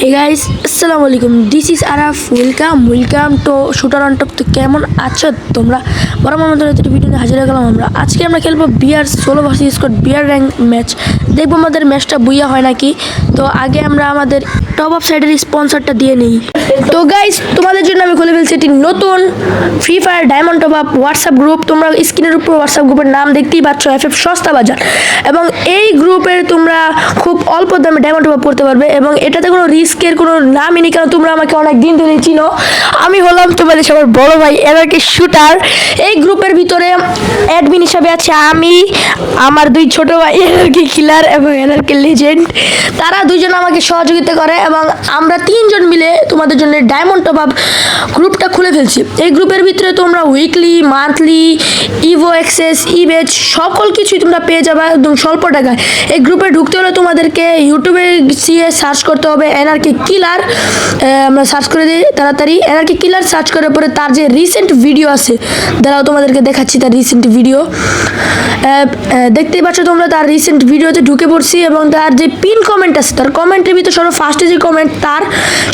Hey guys, আসসালামু আলাইকুম। This is Araf. Welcome to shooter on top. তো কেমন আছো তোমরা? বরাবর মতো একটা ভিডিও নিয়ে হাজির হয়ে গেলাম আমরা। আজকে আমরা খেলবো বিয়ার সোলো ভার্সেস স্কোয়াড বিয়ার র্যাঙ্ক ম্যাচ। দেখবো আমাদের ম্যাচটা বুইয়া হয় নাকি। তো আগে আমরা আমাদের টপ আপ সাইডের স্পন্সরটা দিয়ে নিই। তো গাইস, তোমাদের জন্য আমি খুলে ফেলছি একটি নতুন free fire diamond top up WhatsApp group. তোমরা স্ক্রিনের উপর হোয়াটসঅ্যাপ গ্রুপের নাম দেখতেই পাচ্ছ, FF সস্তা বাজার। এবং এই গ্রুপের তোমরা খুব অল্প দামে ডায়মন্ড টপ আপ করতে পারবে এবং এটাতে কোনো রিস্কের কোনো নামই নেই, কারণ তোমরা আমাকে অনেক দিন ধরে চিনো। আমি হলাম তোমাদের সবার বড় ভাই এনার্কি শুটার। এই গ্রুপের ভিতরে অ্যাডমিন হিসাবে আছে আমি, আমার দুই ছোট ভাই এনার্কি কিলার এবং এনার্কি লেজেন্ড। তারা দুইজন আমাকে সহযোগিতা করে এবং আমরা তিনজন মিলে তোমাদের জন্য ডায়মন্ড টপ আপ গ্রুপটা খুলে ফেলছি। এই গ্রুপের ভিতরে তোমরা উইকলি, মান্থলি, ইভো অ্যাক্সেস, ইভেজ সকল কিছুই তোমরা পেয়ে যাবে একদম স্বল্প টাকায়। এই গ্রুপে ঢুকতে হলে তোমাদেরকে ইউটিউবে সার্চ করতে হবে এনার্কি কিলার। আমরা সার্চ করে দিই তাড়াতাড়ি এনার্কি কিলার। সার্চ করার পরে তার যে রিসেন্ট ভিডিও আছে, দাঁড়াও তোমাদেরকে দেখাচ্ছি তার রিসেন্ট ভিডিও। দেখতেই পাচ্ছ তোমরা, তার রিসেন্ট ভিডিওতে ঢুকে পড়ছি এবং তার যে পিন কমেন্ট আছে, তার কমেন্টের ভিতরে সর্ব ফার্স্টে যে কমেন্ট তার,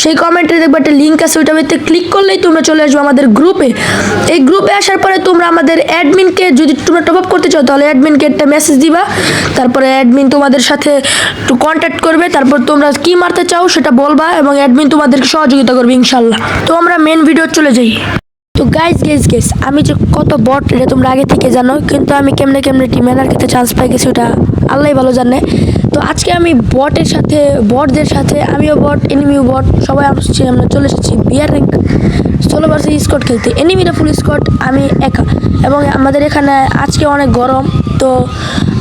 সেই কমেন্টে দেখবে একটা লিঙ্ক আছে, ওইটা ভিতরে ক্লিক করলেই তোমরা চলে আসবে আমাদের গ্রুপে। এই গ্রুপে আসার পরে তোমরা আমাদের অ্যাডমিনকে, যদি তোমরা টপ আপ করতে চাও তাহলে অ্যাডমিনকে একটা মেসেজ দিবা, তারপরে অ্যাডমিন তোমাদের সাথে একটু কন্ট্যাক্ট করবে, তারপর তোমরা কি মারতে চাও সেটা বলবা এবং অ্যাডমিন তোমাদেরকে সহযোগিতা করবে ইনশাল্লাহ। তো আমরা মেন ভিডিও চলে যাই। তো গাইস আমি যে কত বট এটা তোমরা আগে থেকে জানো, কিন্তু আমি কেমনে টিম এনার্কিতে চান্স পাই গেছি ওটা আল্লাহ ভালো জানে। তো আজকে আমি বটদের সাথে আমিও বট, এনিমিও বট, সবাই আসছি, আমরা চলে এসেছি বিয়ার র্যাঙ্ক সোলো ভার্সেস স্কোয়াড খেলতে। এনিমিরা ফুল স্কোয়াড, আমি একা। এবং আমাদের এখানে আজকে অনেক গরম, তো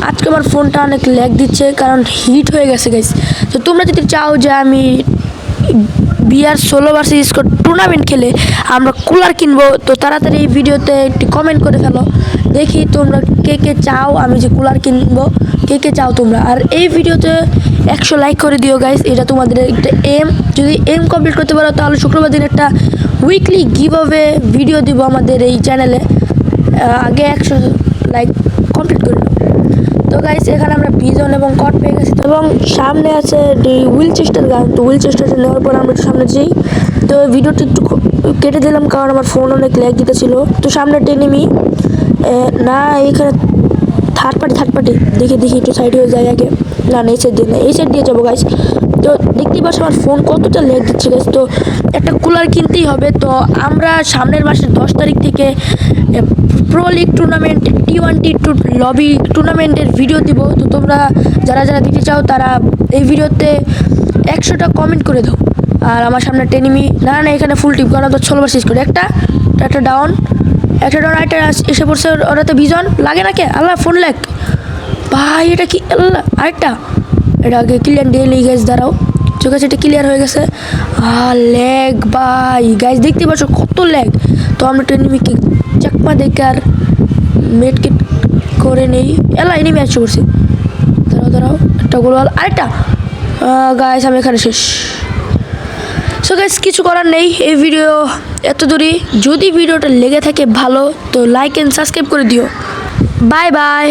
আজকে আমার ফোনটা অনেক ল্যাগ দিচ্ছে কারণ হিট হয়ে গেছে গাইস। তো তোমরা যদি চাও যে আমি বিয়ার সোলো ভার্সেস স্কোয়াড টুর্নামেন্ট খেলে আমরা কুলার কিনবো, তো তাড়াতাড়ি এই ভিডিওতে একটি কমেন্ট করে ফেলো, দেখি তোমরা কে চাও আমি যে কুলার কিনবো, কে চাও তোমরা। আর এই ভিডিওতে 100 লাইক করে দিও গাইস, এটা তোমাদের একটা এম। যদি এম কমপ্লিট করতে পারো তাহলে শুক্রবার দিন একটা উইকলি গিভ অ্যাওয়ে ভিডিও দিব আমাদের এই চ্যানেলে। আগে 100 লাইক কমপ্লিট করে নাও। তো গাইস, এখানে আমরা বিজন এবং কট পেয়ে গেছি এবং সামনে আছে উইলচেস্টার গান। তো উইলচেস্টারটা নেওয়ার পর আমরা একটু সামনে যাই। তো ভিডিওটা একটু কেটে দিলাম কারণ আমার ফোন অনেক ল্যাগ দিতেছিল। তো সামনে একটা এনিমি, না এখানে থার্ড পার্টি দেখি একটু সাইডে হয়ে যায় আগে। না এই সাইড দিয়ে যাবো গাইস। তো দেখতেই পাচ্ছ আমার ফোন কতটা ল্যাগ দিচ্ছে গাইস। তো একটা কুলার কিনতেই হবে। তো আমরা সামনের মাসের 10 তারিখ থেকে pro league tournament T20 lobby টুর্নামেন্টের ভিডিও দিব। তো তোমরা যারা দিতে চাও তারা এই ভিডিওতে 100টা কমেন্ট করে দাও। আর আমার সামনে এনিমি, না এখানে ফুল টিপ, কারণ তো 16 ভার্সেস করে একটা ডাউন আরেকটা এসে পড়ছে। ওরা তো বিজন লাগে না কে আল্লাহ, ফোন ল্যাগ ভাই, এটা কি আল্লাহ। আরেকটা, এটা আগে ক্লিয়ার দিয়ে নেই গাইজ, দাঁড়াও চোখ আছে, এটা ক্লিয়ার হয়ে গেছে। ল্যাগ ভাই গাইজ, দেখতে পাচ্ছ কত ল্যাগ। তো আমরা এনিমিকে চাকমা দেখে আর মেডকিট করে নেই। এনিমি আসছে করছি, দাঁড়াও একটা গোলওয়াল, আরেকটা গাইজ, আমি এখানে শেষ। সো গাইজ, কিছু করার নেই, এই ভিডিও এত দূরই। যদি ভিডিওটা লেগে থাকে ভালো, তো লাইক অ্যান্ড সাবস্ক্রাইব করে দিও। বাই।